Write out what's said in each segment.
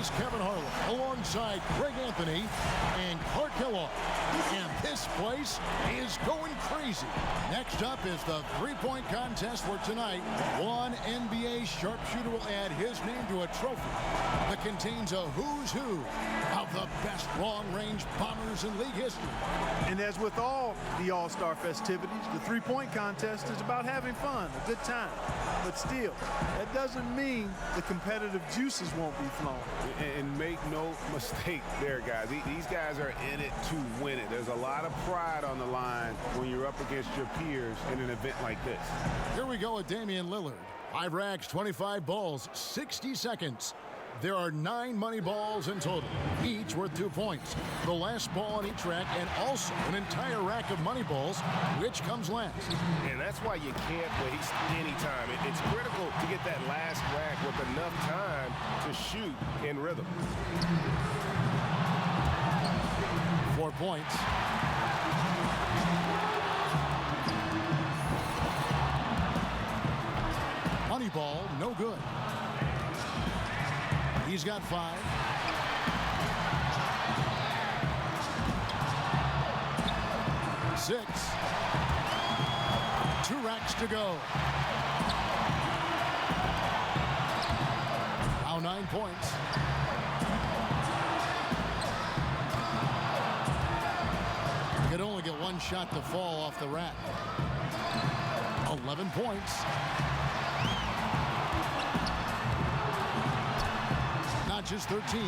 is Kevin Harlan alongside Greg Anthony and Clark Kellogg. And this place is going crazy. Next up is the three-point contest where tonight one NBA sharpshooter will add his name to a trophy that contains a who's who of the best long-range bombers in league history. And as with all the All-Star festivities, the three-point contest is about having fun, a good time. But still, that doesn't mean the competitive juices won't be flowing. And make no mistake there, guys. These guys are in it to win it. There's a lot of pride on the line when you're up against your peers in an event like this. Here we go with Damian Lillard. 5 racks, 25 balls, 60 seconds. There are 9 money balls in total, each worth 2 points. The last ball on each rack, and also an entire rack of money balls, which comes last. And that's why you can't waste any time. It's critical to get that last rack with enough time to shoot in rhythm. 4 points. Money ball, no good. He's got 5. 6. 2 racks to go. Now 9 points. Could only get 1 shot to fall off the rack. 11 points. Not just 13,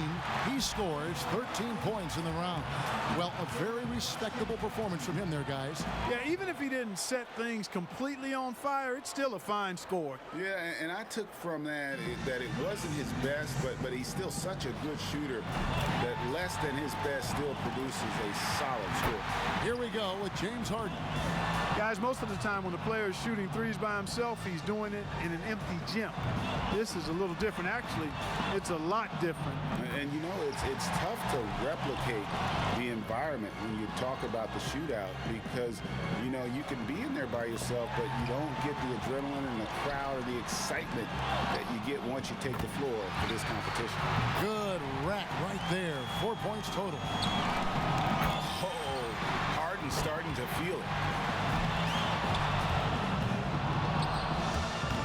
he scores 13 points in the round. Well, a very respectable performance from him there, guys. Yeah, even if he didn't set things completely on fire, it's still a fine score. Yeah, and I took from that it wasn't his best, but he's still such a good shooter that less than his best still produces a solid score. Here we go with James Harden. Guys, most of the time when a player is shooting threes by himself, he's doing it in an empty gym. This is a little different. Actually, it's a lot different. And you know, it's tough to replicate the environment when you talk about the shootout because, you know, you can be in there by yourself, but you don't get the adrenaline and the crowd or the excitement that you get once you take the floor for this competition. Good rack right there. 4 points total. Oh, Harden's starting to feel it.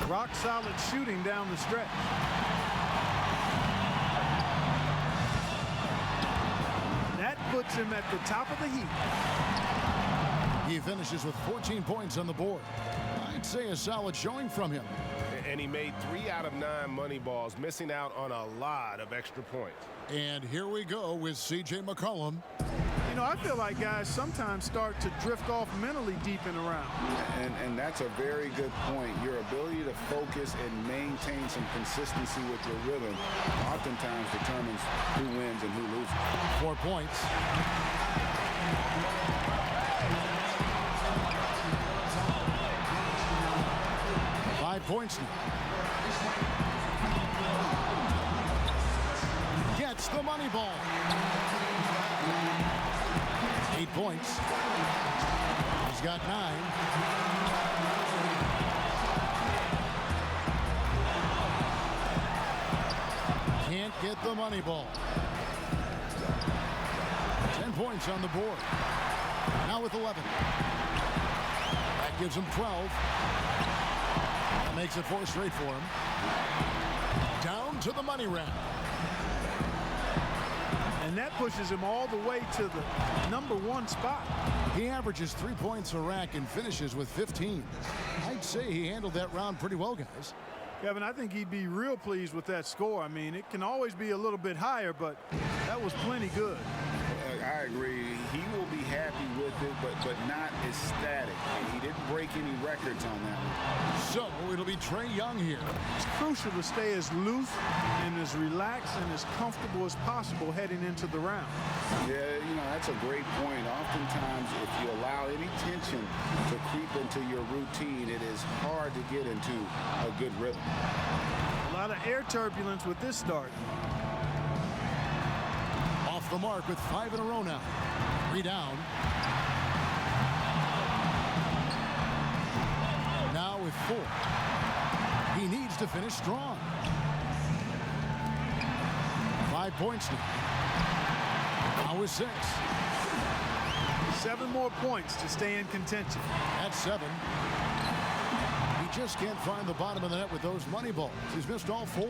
Rock solid shooting down the stretch. That puts him at the top of the heap. He finishes with 14 points on the board. I'd say a solid showing from him. And he made 3 out of 9 money balls, missing out on a lot of extra points. And here we go with C.J. McCollum. You know, I feel like guys sometimes start to drift off mentally deep in a round. And that's a very good point. Your ability to focus and maintain some consistency with your rhythm oftentimes determines who wins and who loses. 4 points. Points now. Gets the money ball. 8 points. He's got 9. Can't get the money ball. 10 points on the board. Now with 11. That gives him 12. Makes it 4 straight for him. Down to the money rack. And that pushes him all the way to the #1 spot. He averages 3 points a rack and finishes with 15. I'd say he handled that round pretty well, guys. Kevin, I think he'd be real pleased with that score. I mean, it can always be a little bit higher, but that was plenty good. I agree. He will be happy with it, but not ecstatic. He didn't break any records on that one. So it'll be Trae Young here. It's crucial to stay as loose and as relaxed and as comfortable as possible heading into the round. Yeah, you know, that's a great point. Oftentimes, if you allow any tension to creep into your routine, it is hard to get into a good rhythm. A lot of air turbulence with this start. Off the mark with 5 in a row now. 3 down. Now with 4. He needs to finish strong. points now. Now with 6. 7 more points to stay in contention. At 7. He just can't find the bottom of the net with those money balls. He's missed all 4.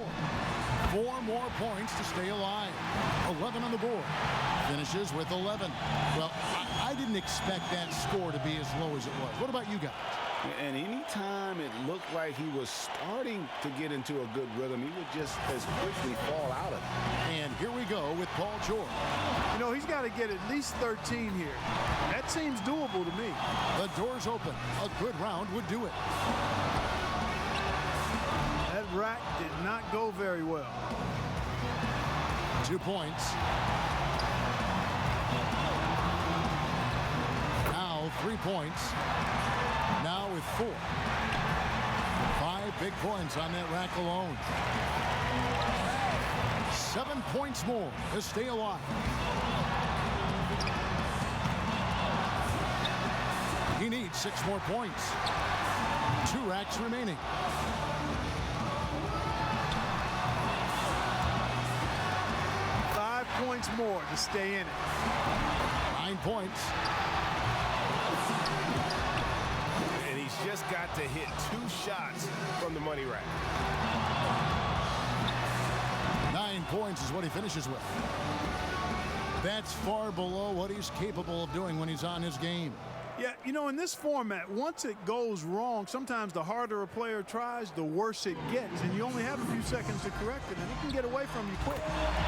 4 more points to stay alive. 11 on the board. Finishes with 11. Well, I didn't expect that score to be as low as it was. What about you guys? And anytime it looked like he was starting to get into a good rhythm, he would just as quickly fall out of it. And here we go with Paul George. You know, he's got to get at least 13 here. That seems doable to me. The door's open. A good round would do it. That rack did not go very well. 2 points. Now 3 points. Now with 4. 5 big points on that rack alone. 7 points more to stay alive. He needs 6 more points. 2 racks remaining. Points more to stay in it. 9 points. And he's just got to hit 2 shots from the money rack. 9 points is what he finishes with. That's far below what he's capable of doing when he's on his game. Yeah, you know, in this format, once it goes wrong, sometimes the harder a player tries, the worse it gets. And you only have a few seconds to correct it, and it can get away from you quick.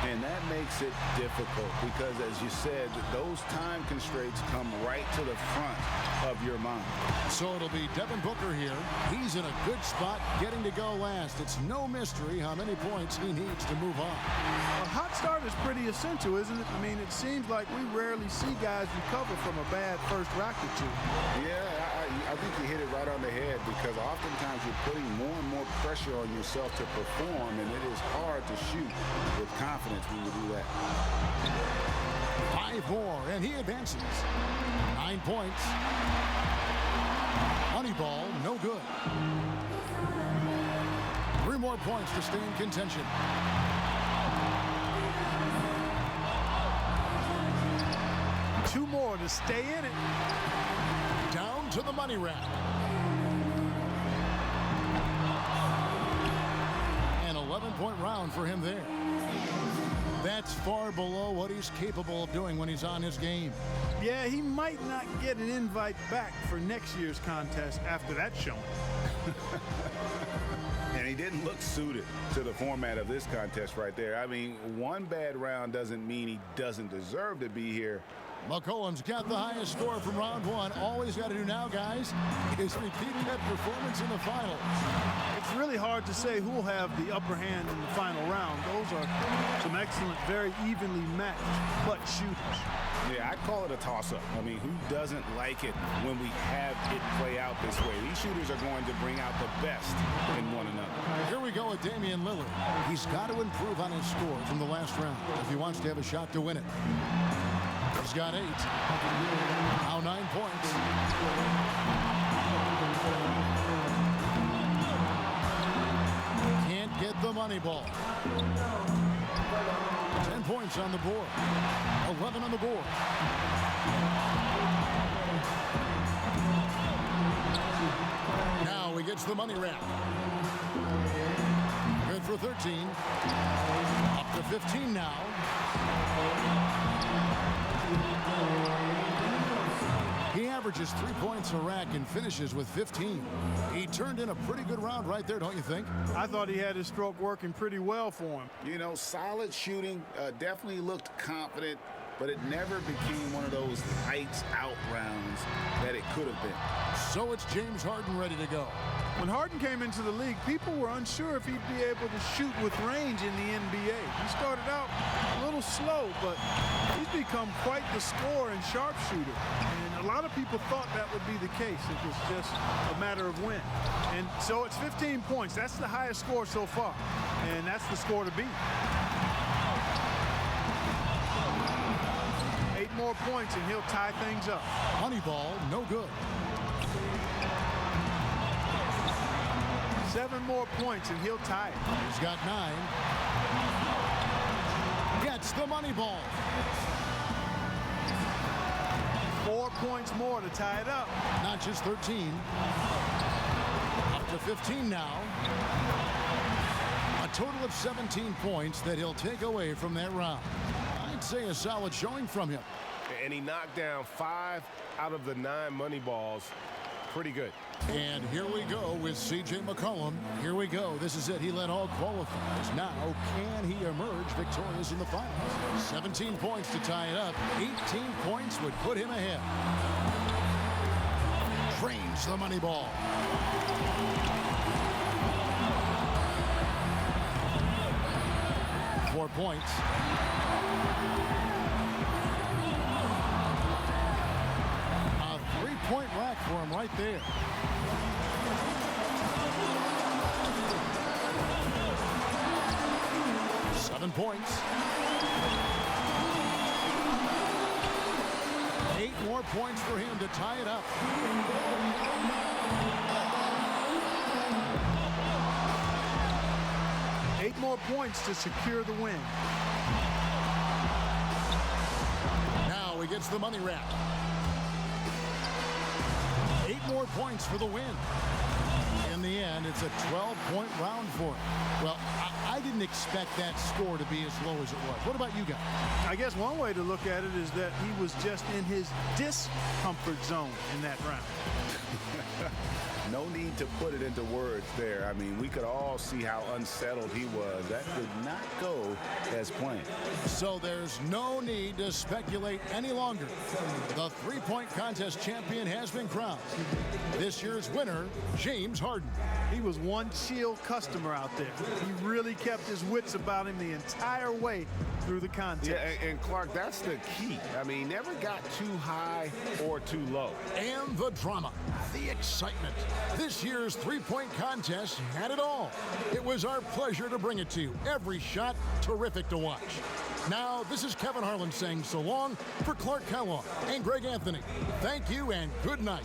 And that makes it difficult because, as you said, those time constraints come right to the front of your mind. So it'll be Devin Booker here. He's in a good spot getting to go last. It's no mystery how many points he needs to move on. A hot start is pretty essential, isn't it? I mean, it seems like we rarely see guys recover from a bad first rack or two. Yeah, I think you hit it right on the head because oftentimes you're putting more and more pressure on yourself to perform, and it is hard to shoot with confidence when you do that. 5 more, and he advances. 9 points. Moneyball, no good. 3 more points to stay in contention. Two more to stay in it. Down to the money rack. An 11-point round for him there. That's far below what he's capable of doing when he's on his game. Yeah, he might not get an invite back for next year's contest after that showing. And he didn't look suited to the format of this contest right there. I mean, one bad round doesn't mean he doesn't deserve to be here. McCollum's got the highest score from round 1. All he's got to do now, guys, is repeat that performance in the finals. It's really hard to say who will have the upper hand in the final round. Those are some excellent, very evenly matched clutch shooters. Yeah, I'd call it a toss-up. I mean, who doesn't like it when we have it play out this way? These shooters are going to bring out the best in one another. Here we go with Damian Lillard. He's got to improve on his score from the last round if he wants to have a shot to win it. He's got 8. Now 9 points. Can't get the money ball. 10 points on the board. 11 on the board. Now he gets the money rack. Good for 13. Up to 15 now. He averages 3 points a rack and finishes with 15. He turned in a pretty good round right there, don't you think? I thought he had his stroke working pretty well for him. You know, solid shooting, definitely looked confident, but it never became one of those lights out rounds that it could have been. So it's James Harden ready to go. When Harden came into the league, people were unsure if he'd be able to shoot with range in the NBA. He started out a little slow, but he's become quite the scorer and sharpshooter. And a lot of people thought that would be the case. It was just a matter of when. And so it's 15 points. That's the highest score so far. And that's the score to beat. 8 more points and he'll tie things up. Moneyball, no good. 7 more points and he'll tie it. He's got 9. gets the money ball. 4 points more to tie it up. Not just 13. Up to 15 now. A total of 17 points that he'll take away from that round. I'd say a solid showing from him. And he knocked down 5 out of the 9 money balls. Pretty good. And here we go with C.J. McCollum. Here we go. This is it. He led all qualifiers. Now, can he emerge victorious in the finals? 17 points to tie it up. 18 points would put him ahead. Drains the money ball. Four points. A three-point rack for him right there. Points. 8 more points for him to tie it up. Eight more points to secure the win. Now he gets the money rack. 8 more points for the win. In the end, it's a 12-point round for him. Well, I didn't expect that score to be as low as it was. What about you guys? I guess one way to look at it is that he was just in his discomfort zone in that round. No need to put it into words there. I mean, we could all see how unsettled he was. That did not go as planned. So there's no need to speculate any longer. The three-point contest champion has been crowned. This year's winner, James Harden. He was one chill customer out there. He really kept his wits about him the entire way through the contest. Yeah, and Clark, that's the key. I mean, never got too high or too low. And the drama, the excitement. This year's three-point contest had it all. It was our pleasure to bring it to you. Every shot terrific to watch. Now, this is Kevin Harlan saying so long for Clark Kellogg and Greg Anthony. Thank you and good night.